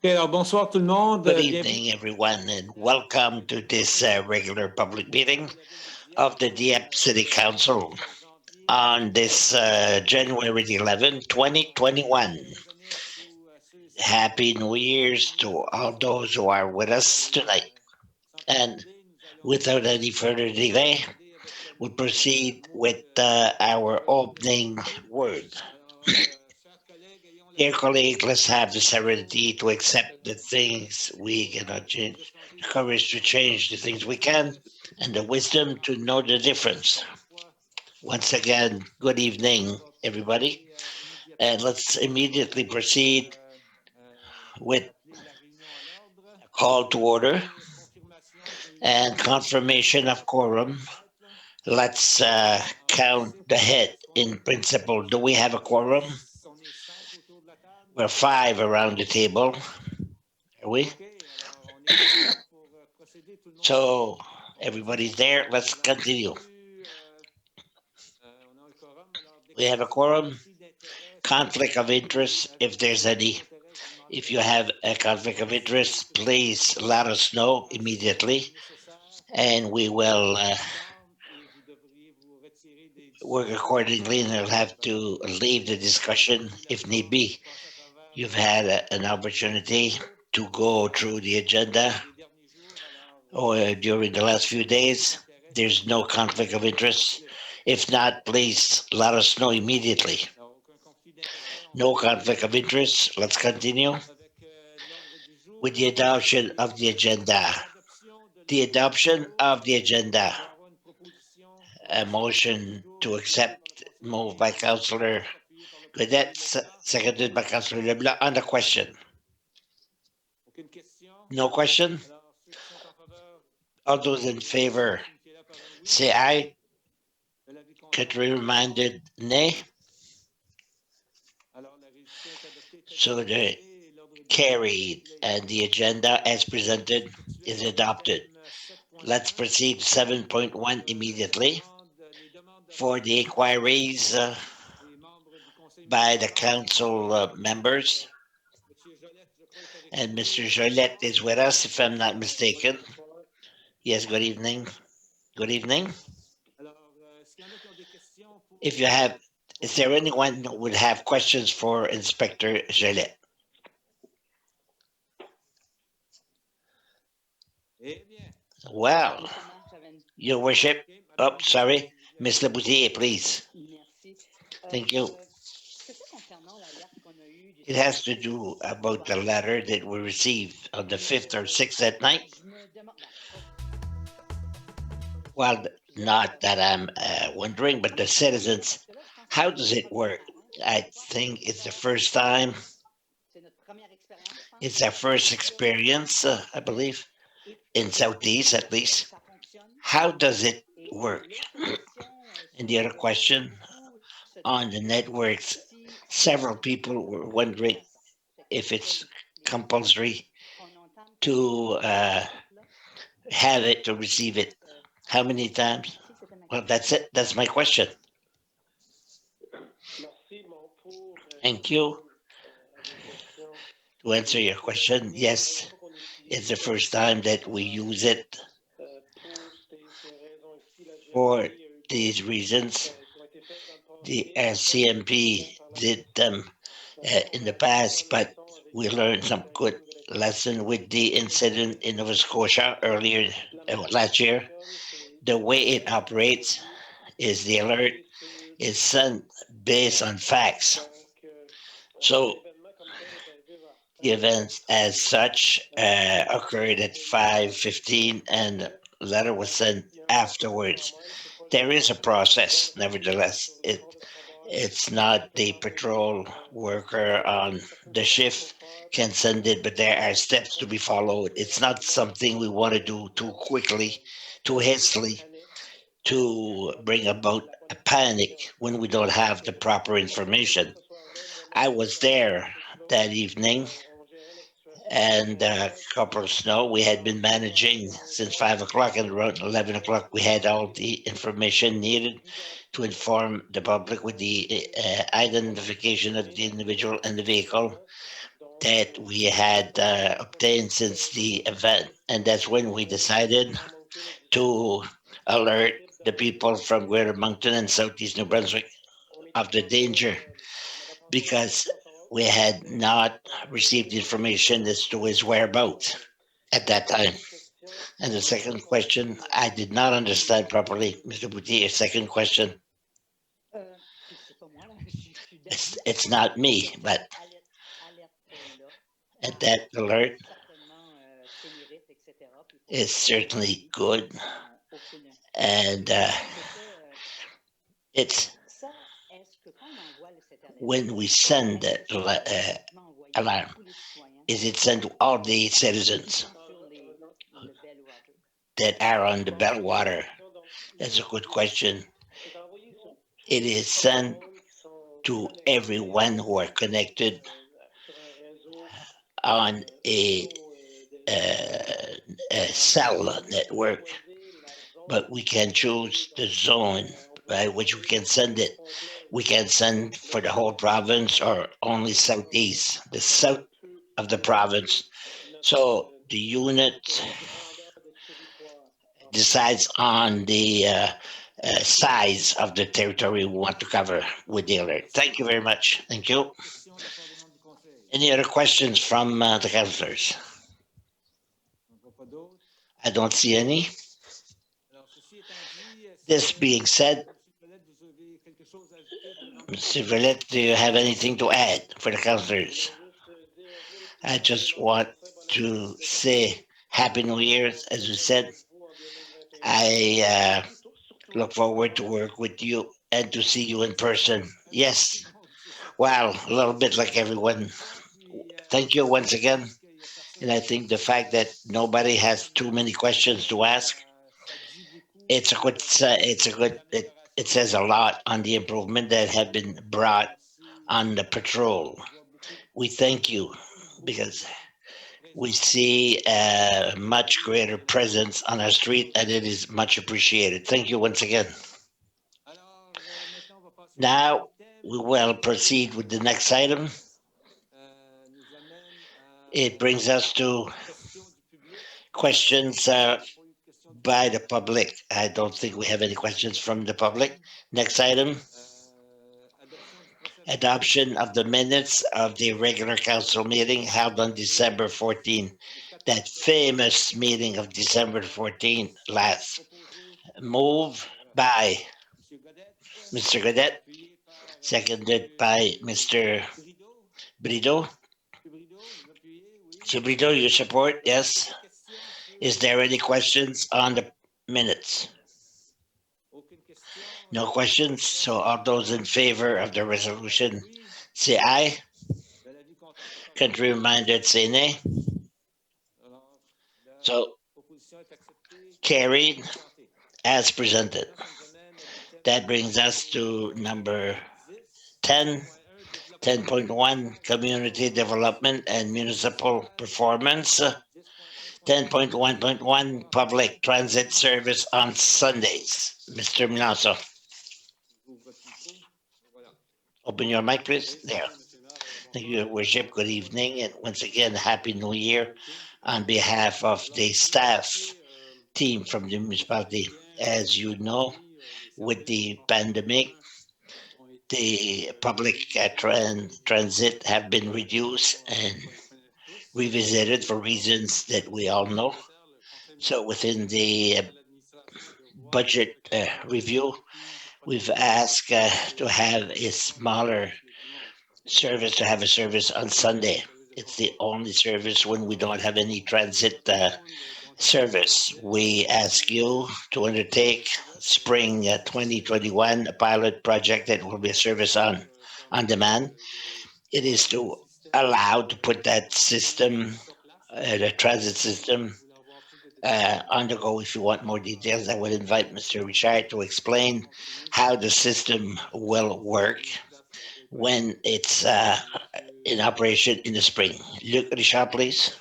Alors, bonsoir tout le monde. Good evening, everyone, and welcome to this regular public meeting of the Dieppe City Council on this January 11, 2021. Happy New Year's to all those who are with us tonight. And without any further delay, we proceed with our opening word. Dear colleague, let's have the serenity to accept the things we cannot change, the courage to change the things we can, and the wisdom to know the difference. Once again, good evening, everybody. And let's immediately proceed with a call to order and confirmation of quorum. Let's count the head in principle. Do we have a quorum? We're five around the table. Are we? So everybody's there. Let's continue. We have a quorum. Conflict of interest, if there's any. If you have a conflict of interest, please let us know immediately, and we will work accordingly, and you'll have to leave the discussion if need be. You've had an opportunity to go through the agenda or during the last few days. There's no conflict of interest. If not, please let us know immediately. No conflict of interest. Let's continue with the adoption of the agenda. The adoption of the agenda. A motion to accept, moved by Councillor Godet, seconded by Councillor Leblanc. On the question. No question? All those in favor, say aye. Could be reminded nay. So the carried and the agenda as presented is adopted. Let's proceed 7.1 immediately for the inquiries by the council members. And Mr. Jolette is with us, if I'm not mistaken. Yes, good evening. Good evening. If you have, is there anyone who would have questions for Inspector Jolette? Well, Your Worship, oh, sorry, Ms. Laboutier, please. Thank you. It has to do about the letter that we received on the 5th or 6th at night. Well, not that I'm wondering, but the citizens, how does it work? I think it's the first time. It's our first experience, I believe, in Southeast at least. How does it work? And the other question on the networks, several people were wondering if it's compulsory to have it, to receive it. How many times? Well, that's it. That's my question. Thank you. To answer your question, yes, it's the first time that we use it for these reasons. The CMP did them in the past, but we learned some good lesson with the incident in Nova Scotia earlier last year. The way it operates is the alert is sent based on facts. So the events as such occurred at 5:15 and the letter was sent afterwards. There is a process, nevertheless. It's not the patrol worker on the shift can send it, but there are steps to be followed. It's not something we want to do too quickly, too hastily, to bring about a panic when we don't have the proper information. I was there that evening, and Corporal Snow, we had been managing since 5 o'clock, and around 11 o'clock, we had all the information needed to inform the public with the identification of the individual and the vehicle. that we had obtained since the event. And that's when we decided to alert the people from Greater Moncton and Southeast New Brunswick of the danger because we had not received information as to his whereabouts at that time. And the second question, I did not understand properly, Mr. Boutier. Second question, it's not me, but at that alert is certainly good. And it's when we send the alarm, is it sent to all the citizens that are on the Bellwater? That's a good question. It is sent to everyone who are connected on a cell network, but we can choose the zone by which we can send it. We can send for the whole province or only southeast, the south of the province. So the unit decides on the size of the territory we want to cover with the alert. Thank you very much. Thank you. Any other questions from the councillors? I don't see any. This being said, Mr. Villette, do you have anything to add for the councillors? I just want to say Happy New Year, as we said. I look forward to work with you and to see you in person. Yes, well, a little bit like everyone. Thank you once again. And I think the fact that nobody has too many questions to ask, it says a lot on the improvement that have been brought on the patrol. We thank you because we see a much greater presence on our street and it is much appreciated. Thank you once again. Now we will proceed with the next item. It brings us to questions by the public. I don't think we have any questions from the public. Next item, adoption of the minutes of the regular council meeting held on December 14. That famous meeting of December 14 last. Move by Mr. Godet, seconded by Mr. Brido. Mr. Brido, you support? Yes. Is there any questions on the minutes? No questions. So all those in favor of the resolution say aye. Contrary minded say nay. So carried as presented. That brings us to number 10, 10.1 Community Development and Municipal Performance. 10.1.1 Public Transit Service on Sundays. Mr. Minaso. Open your mic, please. There. Thank you, Your Worship. Good evening. And once again, Happy New Year on behalf of the staff team from the municipality. As you know, with the pandemic, the public transit have been reduced and revisited for reasons that we all know. So within the budget review, we've asked to have a smaller service, to have a service on Sunday. It's the only service when we don't have any transit service. We ask you to undertake spring 2021 a pilot project that will be a service on demand. It is to allow to put that system, the transit system, on the go. If you want more details, I would invite Mr. Richard to explain how the system will work when it's in operation in the spring. Luc Richard, please.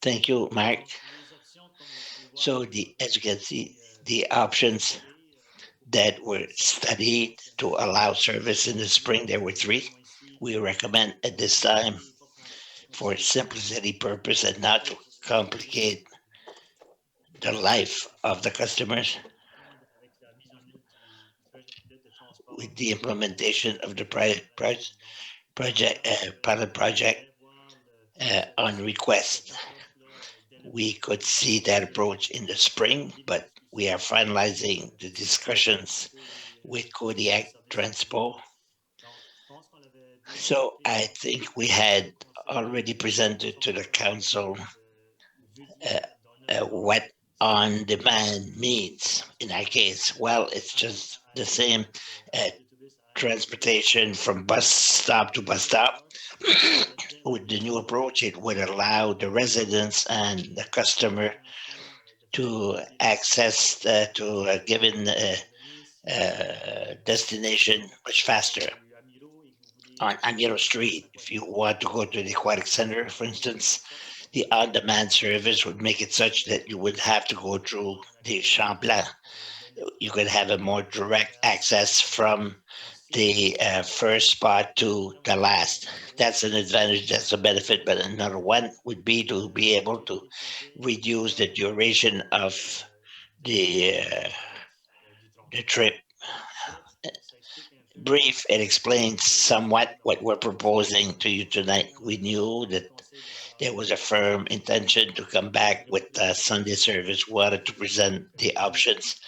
Thank you, Mark. So as you can see, the options that were studied to allow service in the spring. There were three. We recommend at this time, for simplicity purpose and not to complicate the life of the customers, with the implementation of the pilot project on request. We could see that approach in the spring, but we are finalizing the discussions with Kodiak Transpo. So I think we had already presented to the council uh, what on demand means in our case. Well, it's just the same uh, transportation from bus stop to bus stop. With the new approach, it would allow the residents and the customer to access to a given destination much faster. On Amiro Street, if you want to go to the aquatic center, for instance, the on-demand service would make it such that you would have to go through the Champlain. You could have a more direct access from the first spot to the last. That's an advantage, that's a benefit, but another one would be to be able to reduce the duration of the trip. Brief, it explains somewhat what we're proposing to you tonight. We knew that there was a firm intention to come back with Sunday service. We wanted to present the options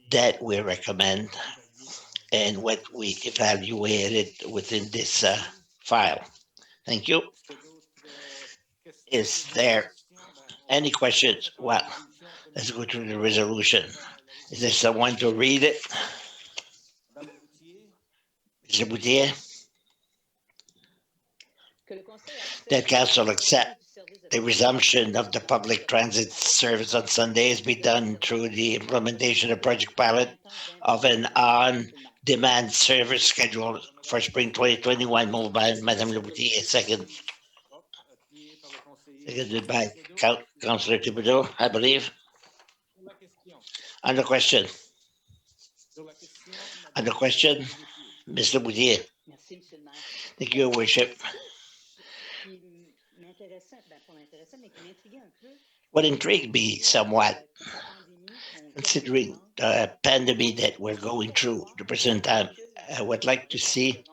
that we recommend and what we evaluated within this file. Thank you. Is there any questions? Well, let's go through the resolution. Is there someone to read it? Mr. Boutier? That council accept the resumption of the public transit service on Sundays be done through the implementation of project pilot of an on-demand service schedule for spring 2021, moved by Madame Leboutier, seconded by Councillor Thibodeau, I believe. On the question, Mr. Boutier. Thank you, Your Worship. What intrigued me somewhat, considering the pandemic that we're going through at the present time, I would like to see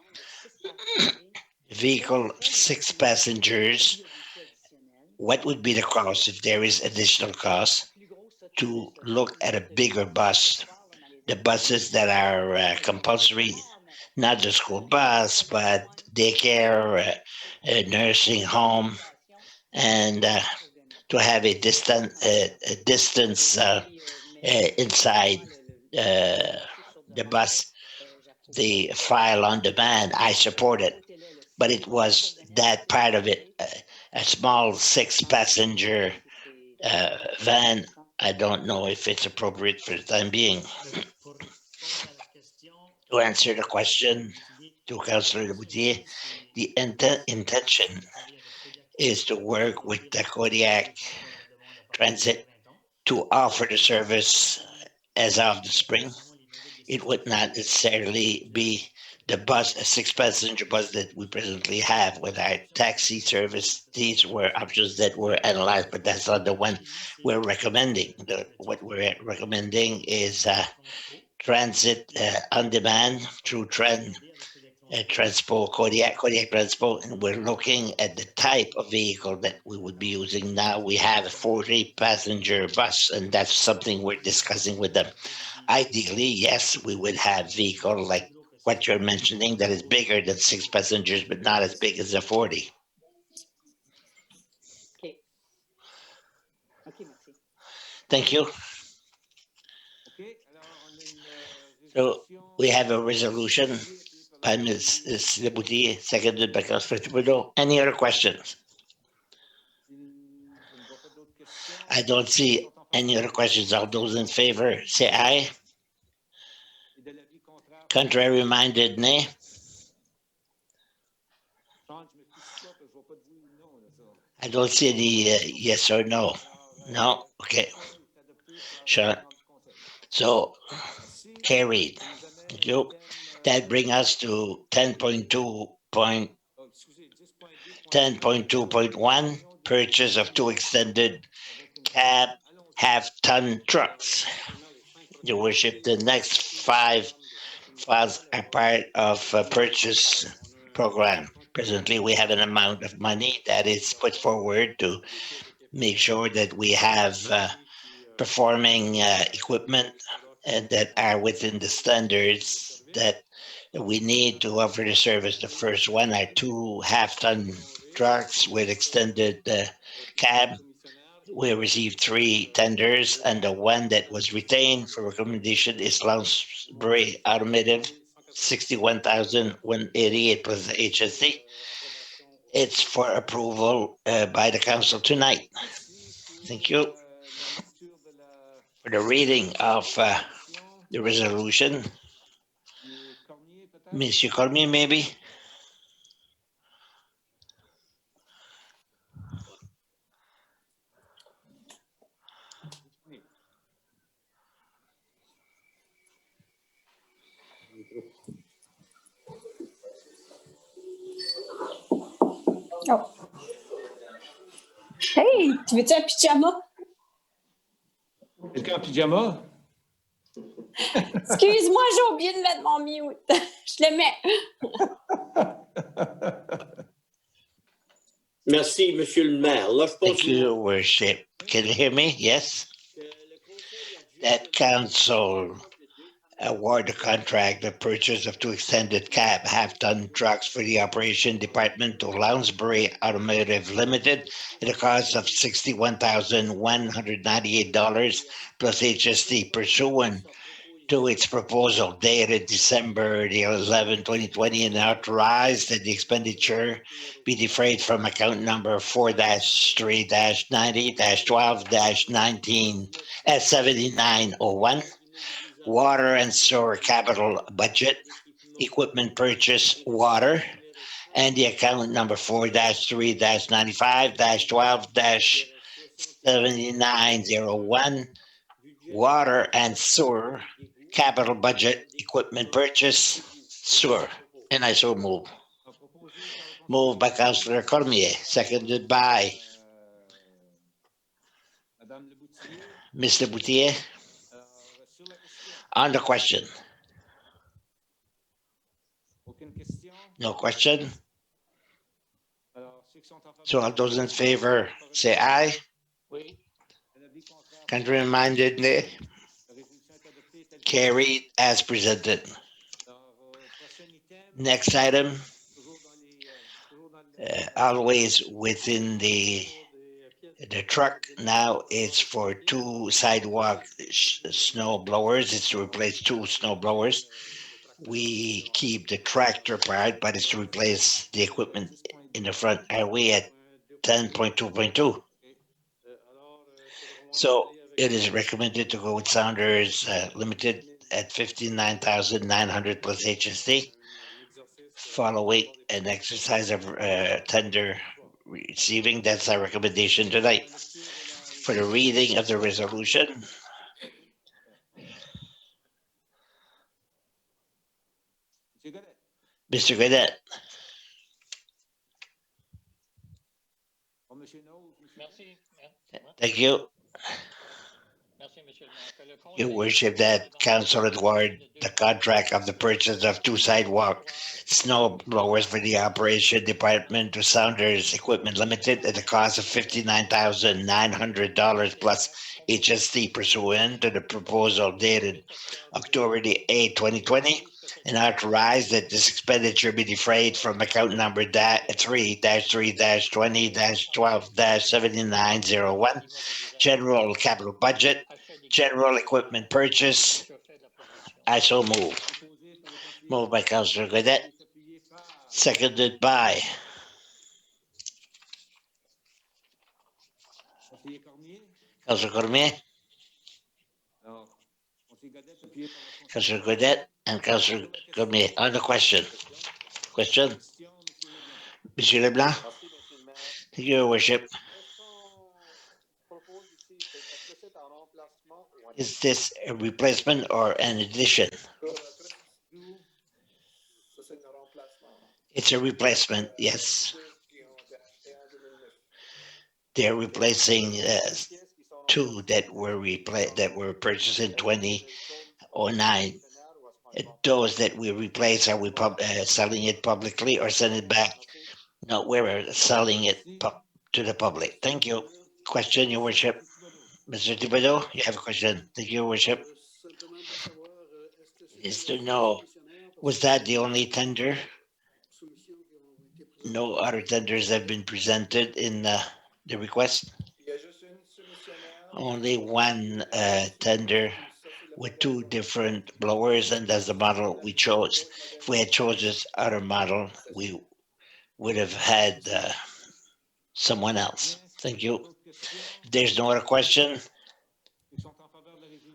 a vehicle of 6 passengers. What would be the cost if there is additional cost to look at a bigger bus? The buses that are compulsory, not just school bus, but daycare, nursing home, and to have a distance inside the bus, the file on demand. I support it, but it was that part of it, a small 6 passenger van. I don't know if it's appropriate for the time being. To answer the question to Councillor Boutier, the intention is to work with the Kodiak Transit to offer the service as of the spring. It would not necessarily be the bus, a 6 passenger bus that we presently have with our taxi service. These were options that were analyzed, but that's not the one we're recommending. What we're recommending is transit on demand through Transpo, Kodiak Transpo, and we're looking at the type of vehicle that we would be using now. We have a 40 passenger bus, and that's something we're discussing with them. Ideally, yes, we would have vehicle like what you're mentioning that is bigger than 6 passengers, but not as big as a 40. Thank you. So we have a resolution by Ms. Leboutier, seconded by Councilor Thibodeau. Any other questions? I don't see any other questions. All those in favor, say aye. Contrary minded, nay. I don't see any yes or no. No? Okay. Sure. So Carried. Thank you. That brings us to 10.2.1, purchase of two extended cab half-ton trucks. Your worship, the next five files are part of a purchase program. Presently, we have an amount of money that is put forward to make sure that we have performing equipment and that are within the standards that we need to offer the service. The first one are two half-ton trucks with extended cab. We received three tenders, and the one that was retained for recommendation is Lounsbury Automotive, 61,188 plus the HSC. It's for approval by the council tonight. Thank you for the reading of the resolution. Monsieur Cormier, maybe? Oh. Hey, tu veux-tu un pyjama? Quelqu'un en pyjama? Excuse-moi, j'ai oublié de mettre mon mute. Je le mets. Merci, Monsieur le maire. Là, je pense Thank you, worship. Can you hear me? Yes? That council award the contract the purchase of two extended cab half-ton trucks for the operation department to Lounsbury Automotive Limited at a cost of $61,198 plus HST pursuant to its proposal dated December the 11th, 2020, and authorized that the expenditure be defrayed from account number 4-3-90-12-19 S7901. Water and sewer capital budget, equipment purchase water, and the account number 4-3-95-12-7901, water and sewer capital budget, equipment purchase, sewer. And I so move. Moved by Councillor Cormier, seconded by Madame Leboutier? Mr. Boutier. Sur la question, On the question. aucune question? No question? Alors, ceux qui sont en faveur. So all those in favor say aye. Oui. L'avis contraire. Contrary-minded, nay. La résolution est adoptée telle que. Carried as presented. Alors, prochain item. Next item, Toujours dans les. always within the truck. Now it's for two sidewalk snow blowers. It's to replace two snow blowers. We keep the tractor part, but it's to replace the equipment in the front. Are we at 10.2.2? So it is recommended to go with Sounders Limited at 59,900 plus HSD, following an exercise of tender receiving. That's our recommendation tonight. For the reading of the resolution, Mr. Godet. Thank you. Your worship, that council award the contract of the purchase of two sidewalk snow blowers for the operation department to Sounders Equipment Limited at a cost of $59,900 plus HST pursuant to the proposal dated October the 8th, 2020, and authorized that this expenditure be defrayed from account number 3-3-20-12-7901, general capital budget, general equipment purchase. I so move. Moved by Councillor Godet, seconded by Councillor Cormier, Councillor Godet, and Councillor Cormier. On the question. Question? Monsieur Leblanc? Thank you, Your Worship. Is this a replacement or an addition? It's a replacement, yes. They're replacing two that were purchased in 2009. Those that we replace, are we selling it publicly or send it back? No, we're selling it to the public. Thank you. Question, Your Worship. Mr. Thibodeau, you have a question. Thank you, Your Worship. Is to know, was that the only tender? No other tenders have been presented in the request? Only one tender with two different blowers, and that's the model we chose. If we had chosen this other model, we would have had someone else. Thank you. If there's no other question,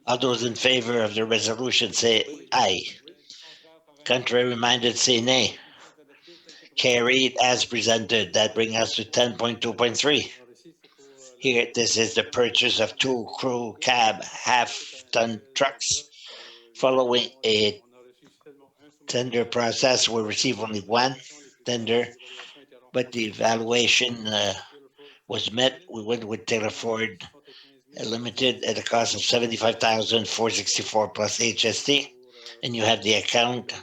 all those in favor of the resolution say aye. Contrary minded say nay. Carried as presented. That brings us to 10.2.3. Here, this is the purchase of two crew cab half-ton trucks. Following a tender process, we received only one tender, but the evaluation was met. We went with Taylor Ford Limited at a cost of $75,464 plus HST, and you have the account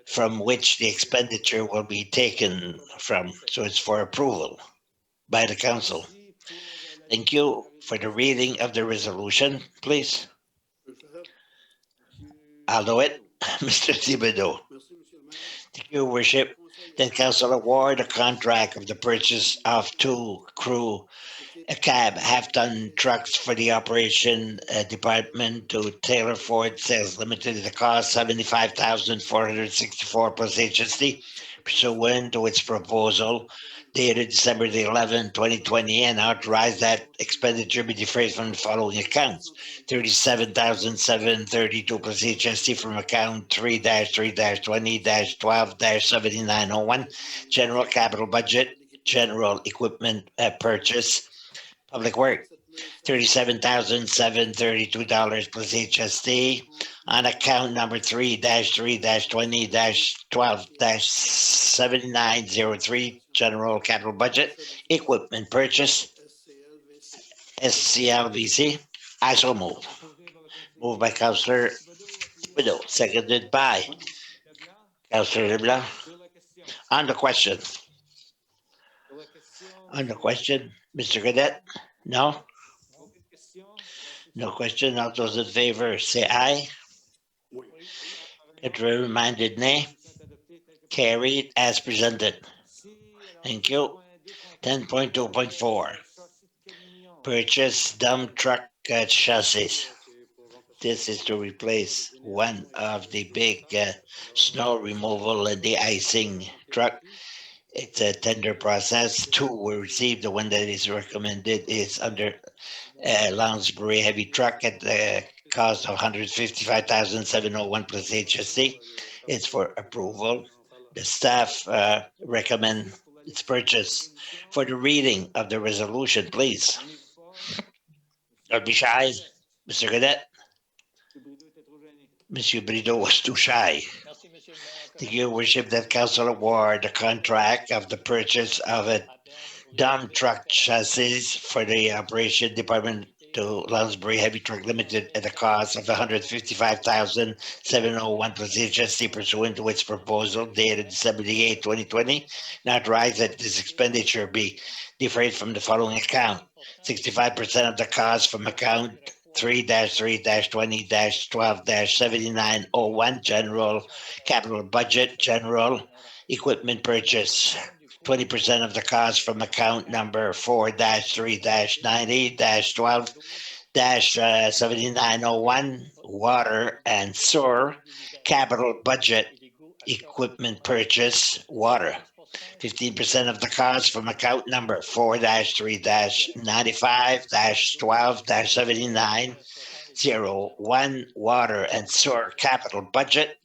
from which the expenditure will be taken from. So it's for approval by the council. Thank you. For the reading of the resolution, please. I'll do it. Mr. Thibodeau. Thank you, Worship. That council award a contract of the purchase of two crew a cab half-ton trucks for the operation department to Taylor Ford Sales Limited at a cost $75,464 plus HST pursuant to its proposal dated December the 11th, 2020, and authorize that expenditure be defrayed from the following accounts: $37,732 plus HST from account 3-3-20-12-7901, general capital budget, general equipment purchase, public work, $37,732 plus HST on account number 3-3-20-12-7903, general capital budget, equipment purchase, SCLVC. I so move. Moved by Councillor Widow, seconded by Councillor Leblanc. On the question. On the question, Mr. Cadet? No? No question. All those in favor say aye. Contrary minded nay. Carried as presented. Thank you. 10.2.4. Purchase dump truck chassis. This is to replace one of the big snow removal and de-icing truck. It's a tender process. Two were received. The one that is recommended is under Lounsbury heavy truck at the cost of $155,701 plus HST. It's for approval. The staff recommend its purchase. For the reading of the resolution, please. Don't be shy, Mr. Cadet. Monsieur Brideau was too shy. Thank you, Worship, that council award the contract of the purchase of a dump truck chassis for the operation department to Lounsbury Heavy Truck Limited at a cost of $155,701 plus HST pursuant to its proposal dated December 8, 2020. Now authorize that this expenditure be defrayed from the following account: 65% of the cost from account 3-3-20-12-7901, general capital budget, general equipment purchase. 20% of the cost from account number 4-3-90-12-7901, water and sewer, capital budget, equipment purchase, water. 15% of the cost from account number 4-3-95-12-7901, water and sewer, capital budget,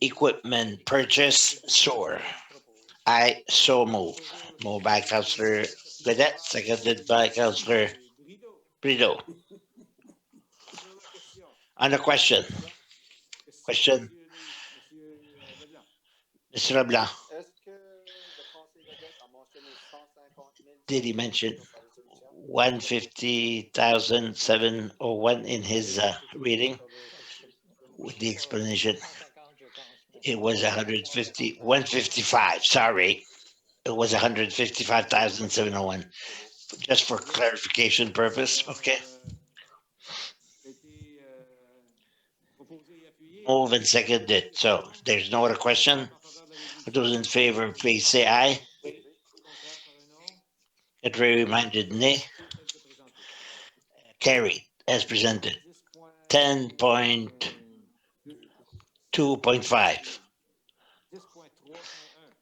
equipment purchase, sewer. I so move. Moved by Councillor Gadet, seconded by Councillor Brideau. On the question, question, Mr. Leblanc, did he mention 150,701 in his reading with the explanation? It was 155, sorry. It was 155,701. Just for clarification purpose, okay? Move and second it. So there's no other question. Those in favor, please say aye. Contrary minded, nay. Carried as presented. 10.2.5.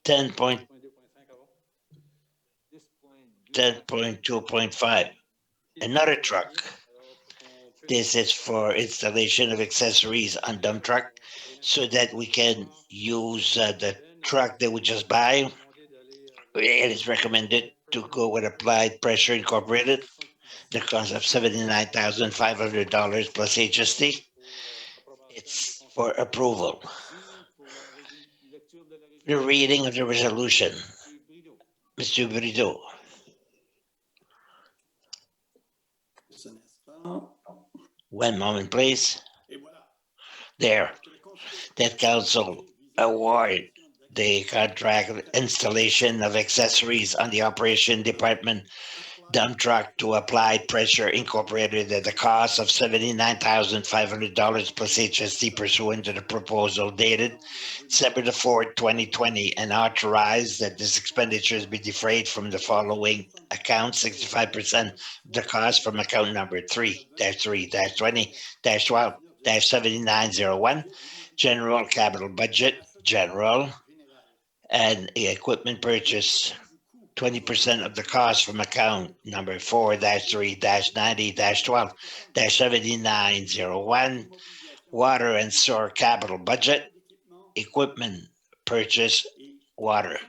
10.2.5. Another truck. This is for installation of accessories on dump truck so that we can use the truck that we just buy. It is recommended to go with Applied Pressure Incorporated. The cost of $79,500 plus HST. It's for approval. The reading of the resolution. Mr. Brideau. One moment, please. There. That council award the contract installation of accessories on the operation department dump truck to Applied Pressure Incorporated at the cost of $79,500 plus HST pursuant to the proposal dated December the 4th, 2020, and authorized that this expenditures be defrayed from the following accounts: 65% of the cost from account number 3-3-20-12-7901, general capital budget, general, and equipment purchase. 20% of the cost from account number 4-3-90-12-7901, water and sewer capital budget, equipment purchase, water,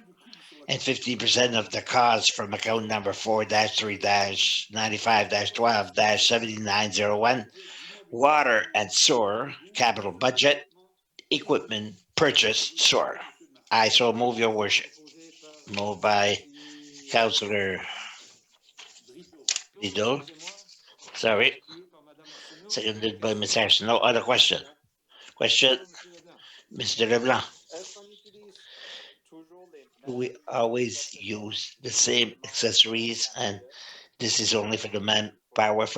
and 50% of the cost from account number 4-3-95-12-7901, water and sewer capital budget, equipment purchase, sewer. I so move, your worship. Moved by Councillor Lido. Sorry. Seconded by Ms. Harrison. No other question. Question, Mr. Leblanc. We always use the same accessories, and this is only for the manpower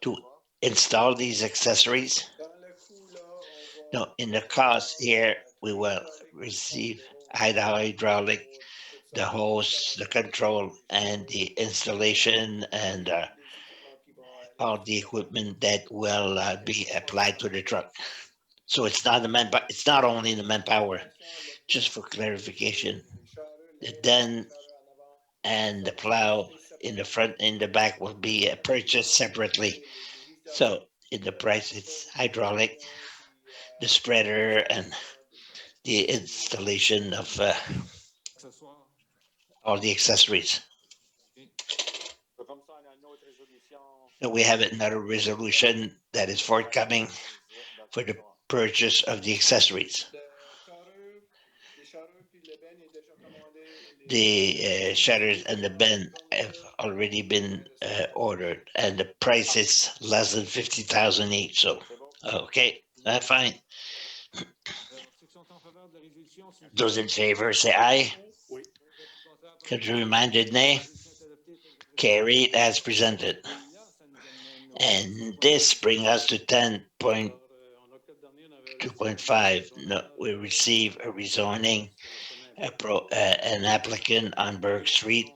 to install these accessories. No, in the cost here, we will receive hydraulic, the hose, the control, and the installation, and all the equipment that will be applied to the truck. So it's not it's not only the manpower. Just for clarification, the den and the plow in the front and the back will be purchased separately. So in the price, it's hydraulic, the spreader, and the installation of all the accessories. So we have another resolution that is forthcoming for the purchase of the accessories. The shutters and the bin have already been ordered, and the price is less than 50,000 each. So, okay, that's fine. Those in favor say aye. Contrary minded, nay. Carried as presented. And this brings us to 10.2.5. No, we receive a rezoning, an applicant on Berg Street,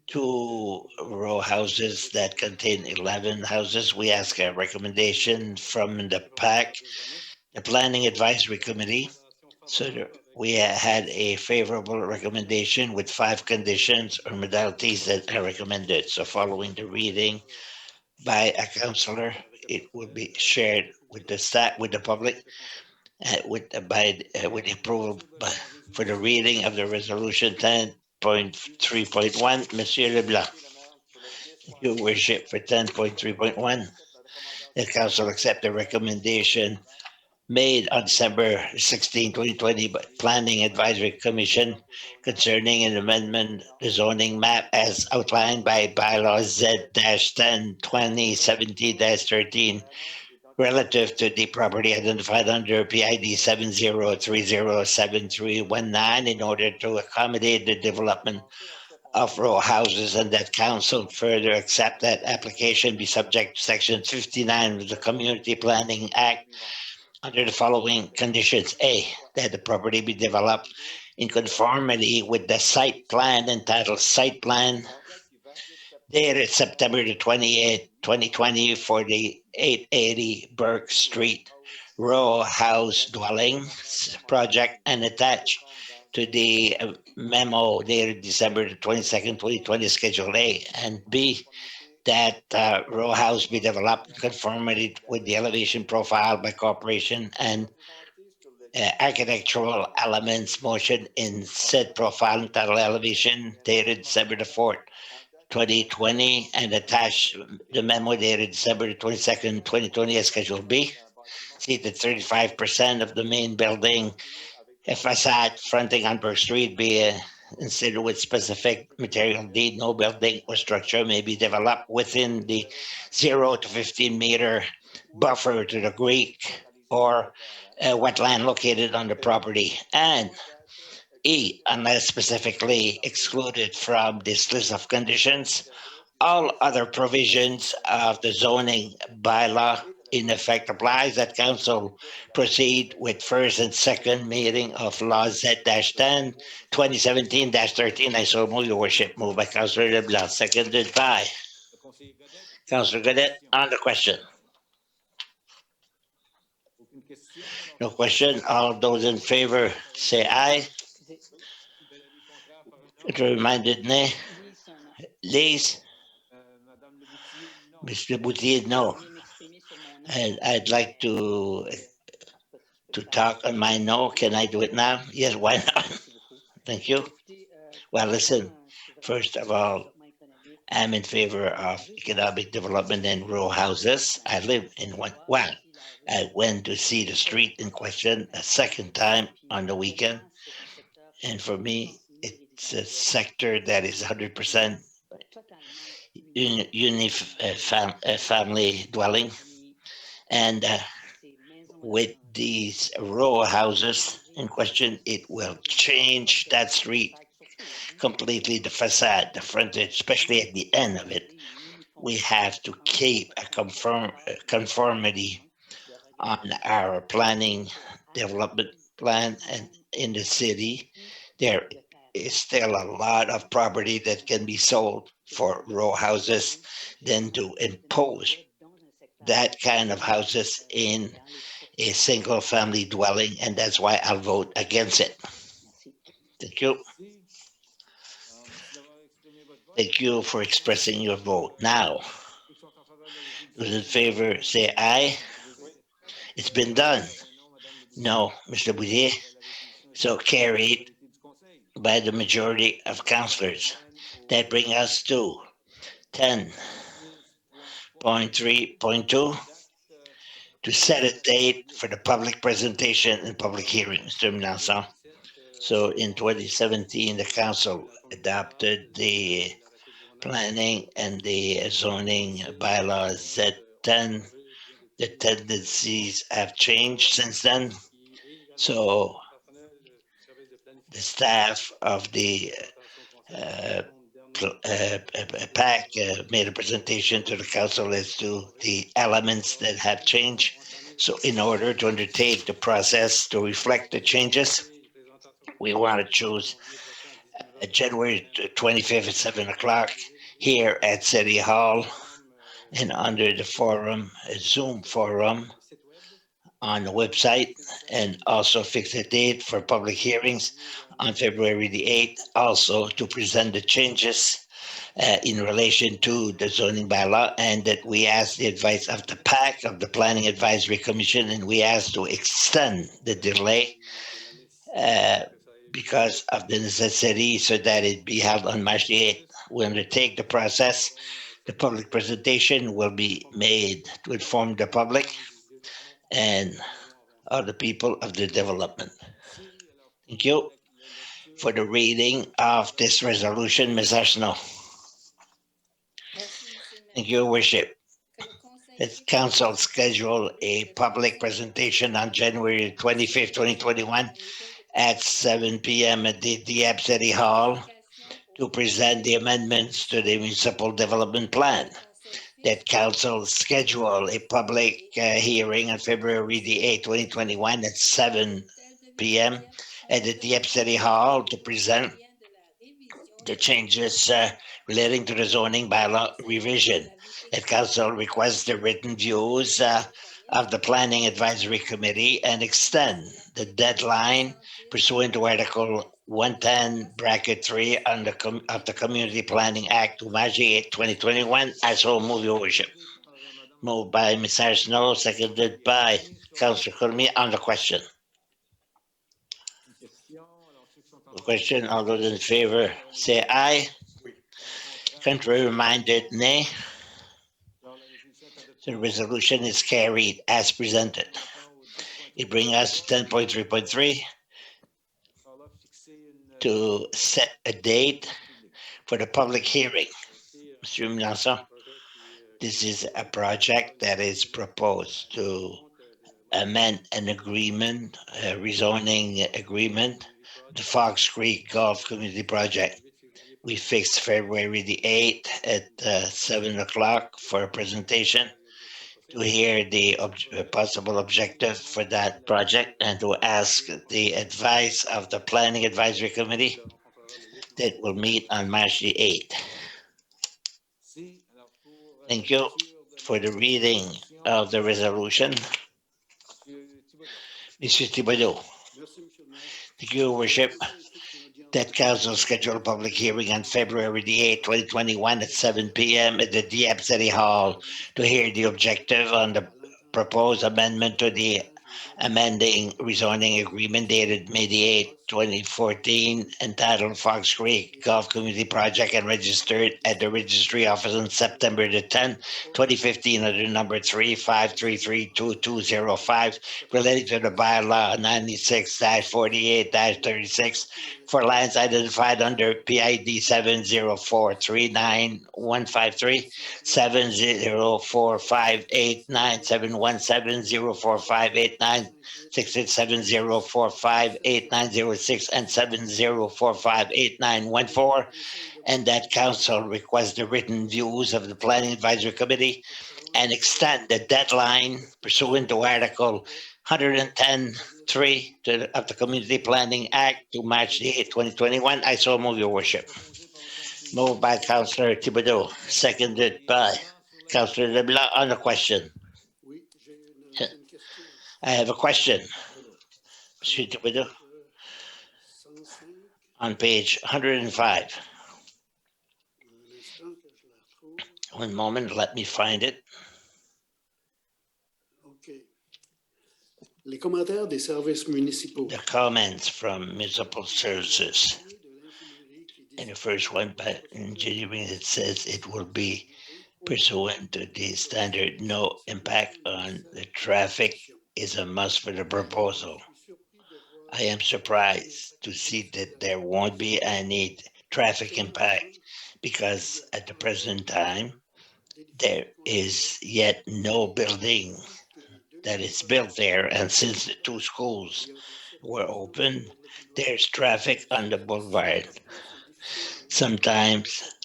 2 row houses that contain 11 houses. We ask a recommendation from the PAC, the Planning Advisory Committee. So we had a favorable recommendation with 5 conditions or modalities that are recommended. So following the reading by a councillor, it will be shared with the staff, with the public, with the approval for the reading of the resolution 10.3.1. Monsieur Leblanc, your worship, for 10.3.1. The council accept the recommendation made on December 16, 2020 by Planning Advisory Commission concerning an amendment to zoning map as outlined by bylaws Z-10 2017-13 relative to the property identified under PID 70307319 in order to accommodate the development of row houses, and that council further accept that application be subject to section 59 of the Community Planning Act under the following conditions. A, that the property be developed in conformity with the site plan entitled Site Plan dated September the 28th, 2020 for the 880 Burke Street row house dwellings project and attached to the memo dated December the 22nd, 2020, Schedule A, and B, that row house be developed in conformity with the elevation profile by corporation and architectural elements motion in said profile entitled elevation dated December the 4th, 2020, and attached the memo dated December the 22nd, 2020 as Schedule B. See that 35% of the main building facade fronting on Burke Street be considered with specific material deed. No building or structure may be developed within the 0 to 15 meter buffer to the creek or wetland located on the property. And E, unless specifically excluded from this list of conditions, all other provisions of the zoning bylaw in effect applies. That council proceed with first and second meeting of law Z-10 2017-13. I so move, your worship. Moved by Councillor LeBlanc, seconded by Councillor Godet. On the question. No question. All those in favor say aye. It reminded nay. Lise. Mr. Boutier, no. And I'd like to talk on my no. Can I do it now? Yes, why not? Thank you. Well, listen, first of all, I'm in favor of economic development and row houses. I live in one. Well, I went to see the street in question a second time on the weekend. And for me, it's a sector that is 100% family dwelling. And with these row houses in question, it will change that street completely, the facade, the frontage, especially at the end of it. We have to keep a conformity on our planning development plan, and in the city, there is still a lot of property that can be sold for row houses. Then to impose that kind of houses in a single family dwelling, and that's why I'll vote against it. Thank you. Thank you for expressing your vote. Now, those in favor say aye. It's been done. No, Mr. Boudier. So carried by the majority of councillors. That brings us to 10.3.2 to set a date for the public presentation and public hearing, Mr. Melanson. So in 2017, the council adopted the planning and the zoning bylaws Z-10. The tendencies have changed since then. So the staff of the PAC made a presentation to the council as to the elements that have changed. So in order to undertake the process to reflect the changes, we want to choose January 25th at 7 o'clock here at City Hall, and under the forum, a Zoom forum on the website, and also fix a date for public hearings on February the 8th, also to present the changes in relation to the zoning bylaw, and that we ask the advice of the PAC, of the Planning Advisory Commission, and we ask to extend the delay because of the necessity so that it be held on March the 8th. We undertake the process The public presentation will be made to inform the public and other people of the development. Thank you for the reading of this resolution, Ms. Arsenault. Thank you, Your Worship. The council scheduled a public presentation on January 25th, 2021 at 7 p.m. at the Dieppe City Hall to present the amendments to the municipal development plan. That council scheduled a public hearing on February the 8th, 2021 at 7 p.m. at the Dieppe City Hall to present the changes relating to the zoning bylaw revision. That council requests the written views of the Planning Advisory Committee and extend the deadline pursuant to Article 110, Bracket 3 on of the Community Planning Act to March 8, 2021. I so move, Your Worship. Moved by Ms. Arsenault, seconded by Councillor Cormier on the question. The question, all those in favor say aye. Contrary minded, nay. The resolution is carried as presented. It brings us to 10.3.3 to set a date for the public hearing. Mr. Minasa, this is a project that is proposed to amend an agreement, a rezoning agreement, the Fox Creek Golf Community Project. We fixed February the 8th at 7 o'clock for a presentation to hear the possible objective for that project and to ask the advice of the Planning Advisory Committee that will meet on March the 8th. Thank you for the reading of the resolution. Mr. Thibodeau. Thank you, Your Worship. That council scheduled a public hearing on February the 8th, 2021 at 7 p.m. at the Dieppe City Hall to hear the objective on the proposed amendment to the amending rezoning agreement dated May the 8th, 2014, entitled Fox Creek Golf Community Project and registered at the Registry Office on September the 10th, 2015 under number 35332205 relating to the bylaw 96-48-36 for lands identified under PID 704391153, 704589717, 704589046, and 704589114. And that council requests the written views of the Planning Advisory Committee and extend the deadline pursuant to Article 110.3 of the Community Planning Act to March the 8th, 2021. I so move, Your Worship. Moved by Councillor Thibodeau, seconded by Councillor Leblanc on the question. I have a question. Monsieur Thibodeau, on page 105. One moment, let me find it. Les commentaires des services municipaux. The comments from municipal services. And the first one by engineering, it says it will be pursuant to the standard no impact on the traffic is a must for the proposal. I am surprised to see that there won't be any traffic impact because at the present time, there is yet no building that is built there. And since the two schools were open, there's traffic on the boulevard. Sometimes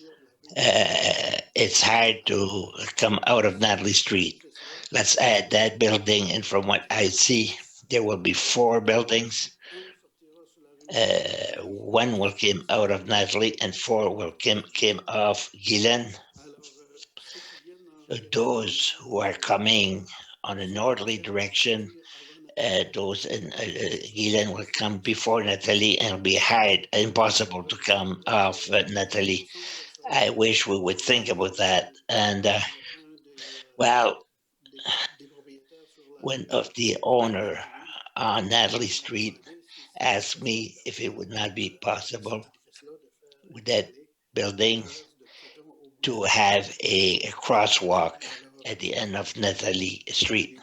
it's hard to come out of Natalie Street. Let's add that building, and from what I see, there will be 4 buildings. One will come out of Natalie and 4 will come off Ville. Those who are coming on a northerly direction, those in Ville will come before Natalie, and it'll be hard, impossible to come off Natalie. I wish we would think about that. And well, one of the owner on Natalie Street asked me if it would not be possible with that building to have a crosswalk at the end of Nathalie Street.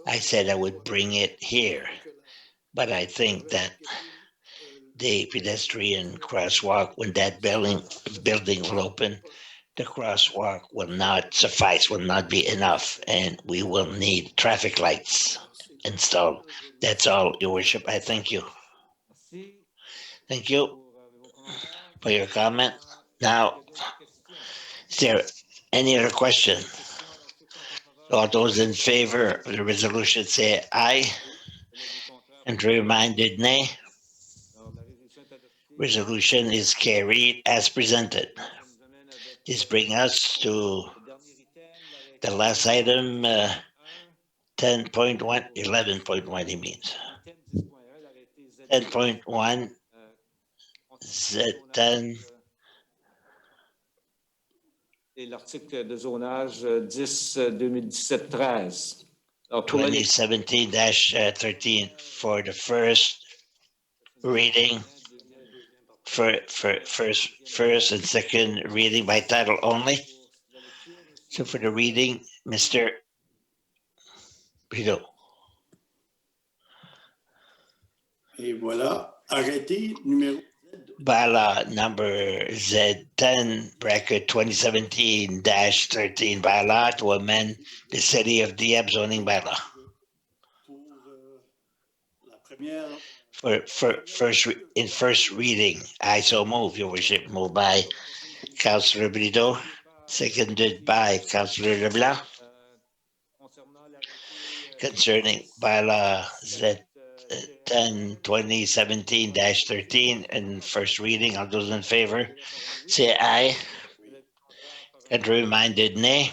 I said I would bring it here, but I think that the pedestrian crosswalk, when that building will open, the crosswalk will not suffice, will not be enough, and we will need traffic lights installed. That's all, Your Worship. I thank you. Merci Thank you pour vos commentaires. for your comment. Est-ce Now, qu'il y a d'autres questions? is there any other question? Questions, alors ceux qui sont en faveur All those in favor of the resolution say aye, de l'avis contraire. and reminded nay. Alors, la résolution est adoptée. Resolution is carried as presented. Ça nous amène avec This brings us to le dernier item avec the last item, 1, 10.1, 11.1, he means. item 10.1, l'arrêté Z. 10.1, Z10, Et l'article de zonage 10-2017-13. Alors, pour la 2017-13 for the first reading, first and second reading by title only. So for the reading, Mr. Prideau. Et voilà, arrêté numéro Bylaw number Z10, bracket 2017-13 bylaw to amend the City of Dieppe zoning bylaw. pour la première. In first reading. I so move, Your Worship. Moved by Councillor Brideau, seconded by Councillor Leblanc. Concerning bylaw Z10 2017-13 in first reading, all those in favor say aye. And reminded nay.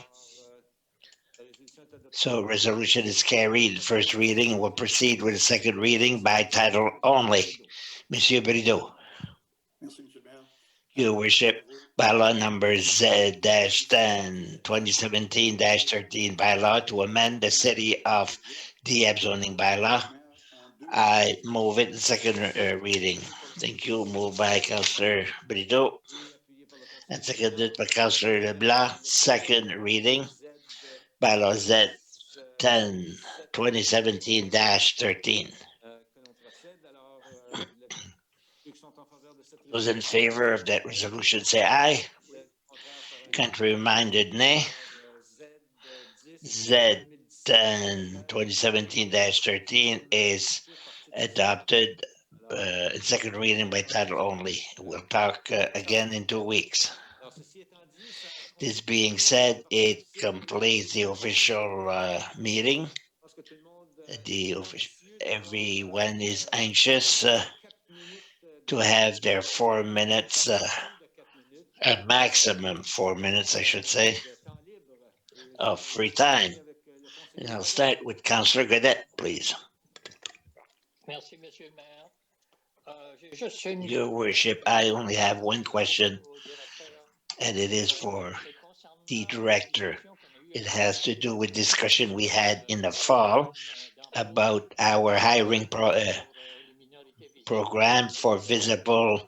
So resolution is carried first reading and will proceed with the second reading by title only. Monsieur Brideau. Merci, Monsieur le Maire. Your Worship, bylaw number Z-10 2017-13 bylaw to amend the City of Dieppe zoning bylaw. I move it in second reading. Thank you. Moved by Councillor Brideau and seconded by Councillor Leblanc. Second reading. Bylaw Z-10 2017-13. Those in favor of that resolution say aye. Contrary minded nay. Z10 2017-13 is adopted in second reading by title only. We'll talk again in 2 weeks. This being said, it completes the official meeting. Everyone is anxious to have their 4 minutes, a maximum 4 minutes, I should say, of free time. And I'll start with Councillor Gadet, please. Merci, Monsieur le Maire. J'ai juste une Your Worship, I only have one question, and it is for the director. It has to do with discussion we had in the fall about our hiring program for visible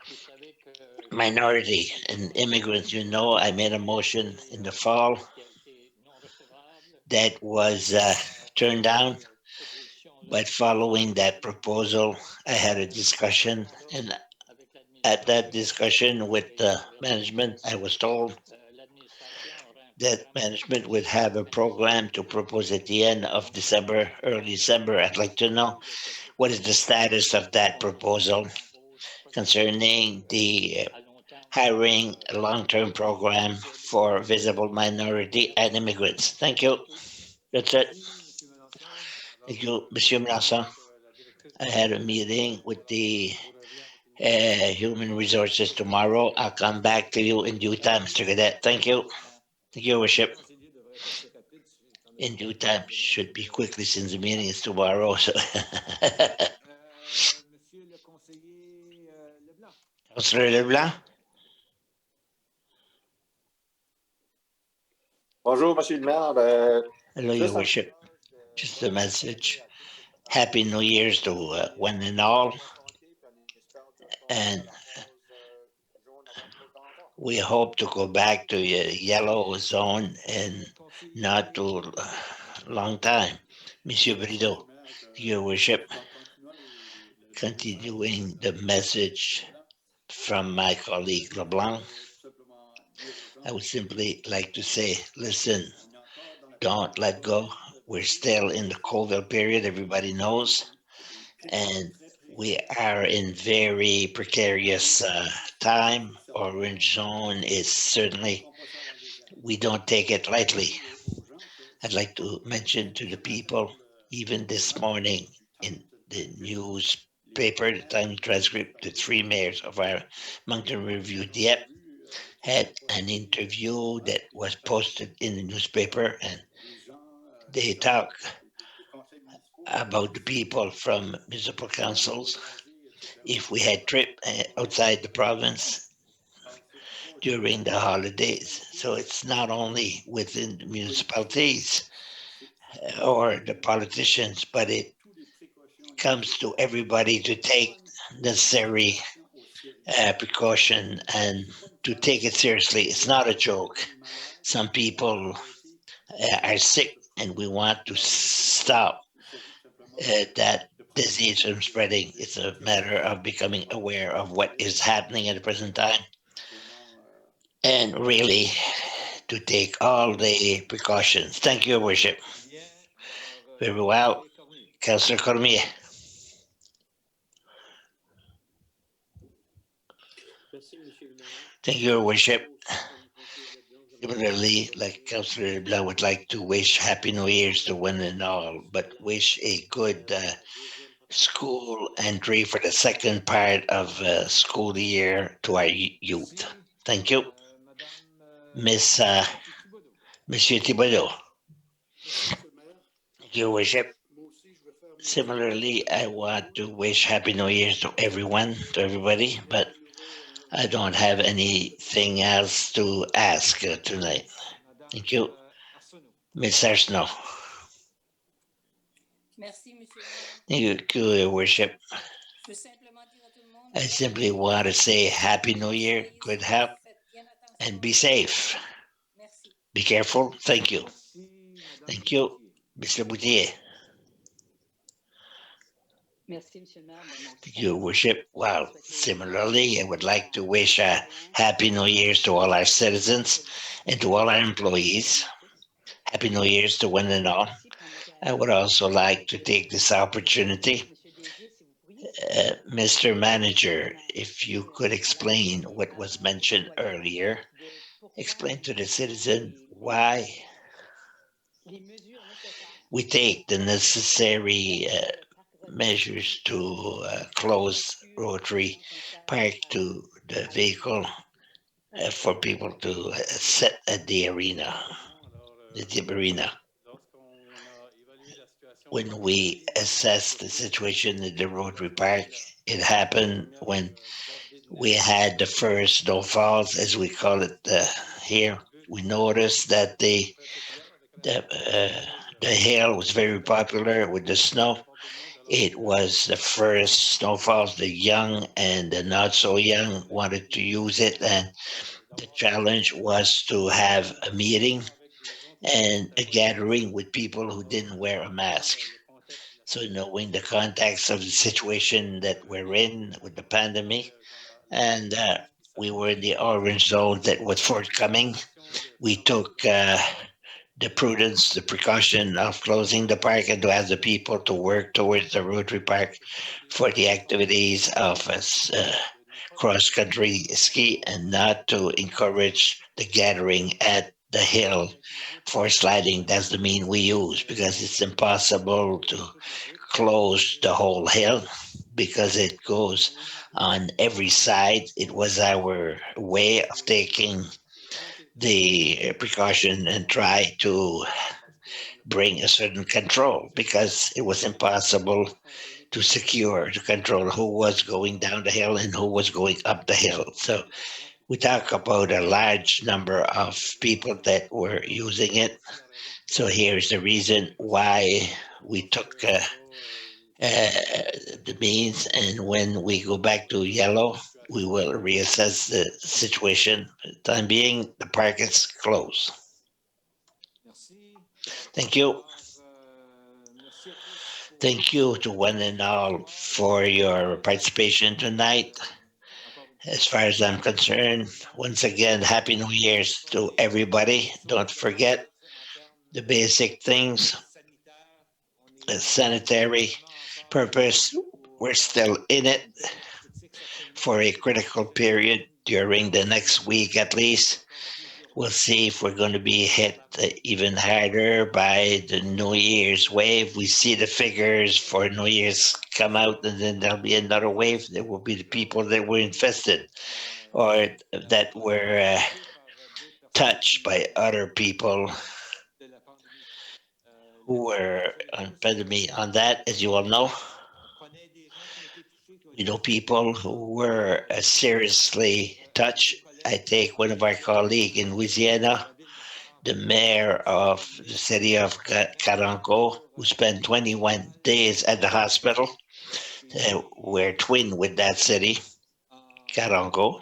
minority and immigrants. You know, I made a motion in the fall that was turned down. But following that proposal, I had a discussion, and at that discussion with the management, I was told that management would have a program to propose at the end of December, early December. I'd like to know what is the status of that proposal concerning the hiring a long-term program for visible minority and immigrants. Thank you. That's it. Thank you, Monsieur Melanson. I had a meeting with the Human Resources tomorrow. I'll come back to you in due time, Mr. Cadet. Thank you. Thank you, Your Worship. In due time, should be quickly since the meeting is tomorrow. So. Councillor Leblanc? Bonjour, Monsieur le Maire. Hello, Your Worship. Just a message. Happy New Year's to one and all. And We hope to go back to yellow zone in not too long time. Monsieur Brideau, Your Worship, continuing the message from my colleague LeBlanc, I would simply like to say, listen, don't let go. We're still in the COVID period, everybody knows, and we are in very precarious time. Orange zone is certainly, we don't take it lightly. I'd like to mention to the people, even this morning in the newspaper, the Times Transcript, the three mayors of our Mountain Review Dieppe had an interview that was posted in the newspaper, and they talk about the people from municipal councils. If we had trip outside the province during the holidays, so it's not only within the municipalities or the politicians, but it comes to everybody to take necessary precaution and to take it seriously. It's not a joke. Some people are sick, and we want to stop that disease from spreading. It's a matter of becoming aware of what is happening at the present time and really to take all the precautions. Thank you, Your Worship. Very well. Councillor Cormier. Thank you, Your Worship. Similarly, like Councillor LeBlanc would like to wish Happy New Year's to one and all, but wish a good school entry for the second part of school year to our youth. Thank you. Monsieur Thibodeau. Your Worship. Similarly, I want to wish Happy New Year's to everyone, to everybody, but I don't have anything else to ask tonight. Thank you. Ms. Arsenault. Thank you, Your Worship. I simply want to say Happy New Year, good health, and be safe. Be careful. Thank you. Thank you, Mr. Boutier. Thank you, Your Worship. Well, similarly, I would like to wish a Happy New Year's to all our citizens and to all our employees. Happy New Year's to one and all. I would also like to take this opportunity, Mr. Manager, if you could explain what was mentioned earlier, explain to the citizen why we take the necessary measures to close Rotary Park to the vehicle for people to sit at the arena, the Dieppe arena. When we assess the situation at the Rotary Park, it happened when we had the first snowfalls, as we call it here. We noticed that the hill was very popular with the snow. It was the first snowfalls. The young and the not so young wanted to use it, and the challenge was to have a meeting and a gathering with people who didn't wear a mask. So knowing the context of the situation that we're in with the pandemic, and we were in the orange zone that was forthcoming, we took the prudence, the precaution of closing the park and to ask the people to work towards the Rotary Park for the activities of cross-country ski and not to encourage the gathering at the hill for sliding. That's the mean we use because it's impossible to close the whole hill because it goes on every side. It was our way of taking the precaution and try to bring a certain control because it was impossible to control who was going down the hill and who was going up the hill. So we talk about a large number of people that were using it. So here's the reason why we took the means, and when we go back to yellow, we will reassess the situation. For the time being, the park is closed. Merci. Thank you. Merci à tous pour Thank you to one and all for your participation tonight. encore une As far as I'm concerned, once again, Happy New Year's to everybody. Don't forget the basic things, the sanitary purpose. We're still in it for a critical period during the next week at least. We'll see if we're going to be hit even harder by the New Year's wave. We see the figures for New Year's come out, and then there'll be another wave. There will be the people that were infested or that were touched by other people de la pandémie. who were on pandemic. On that, as you all know, Connaît des gens qui ont été touchés, qui ont we été know people who were seriously touched. I take one of our colleagues in Louisiana, the mayor of the city of Caranco, who spent 21 days at the hospital. We're twin with that city, Caranco,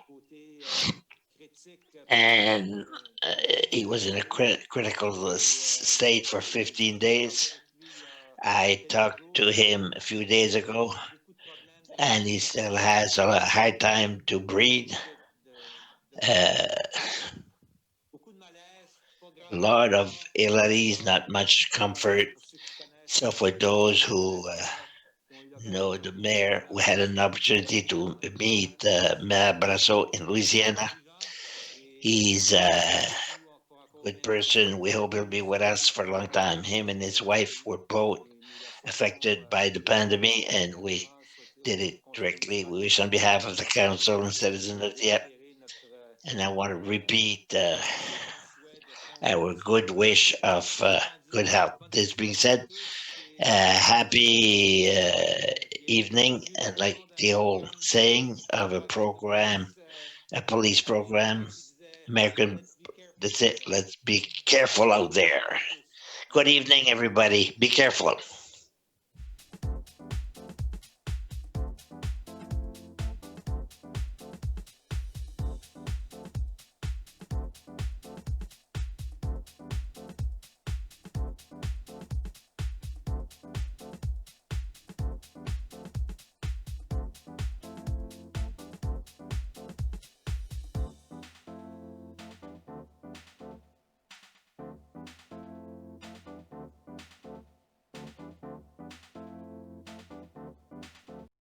and he was in a critical state for 15 days. I talked to him a few days ago, and he still has a hard time to breathe. A lot of ill at ease, not much comfort. So for those who know the mayor, we had an opportunity to meet Mayor Brasso in Louisiana. He's a good person. We hope he'll be with us for a long time. Him and his wife were both affected by the pandemic, and we did it directly. We wish on behalf of the council and citizens of Dieppe. And I want to repeat our good wish of good health. This being said, happy evening, and like the old saying of a program, a police program, American, that's it. Let's be careful out there. Good evening, everybody. Be careful.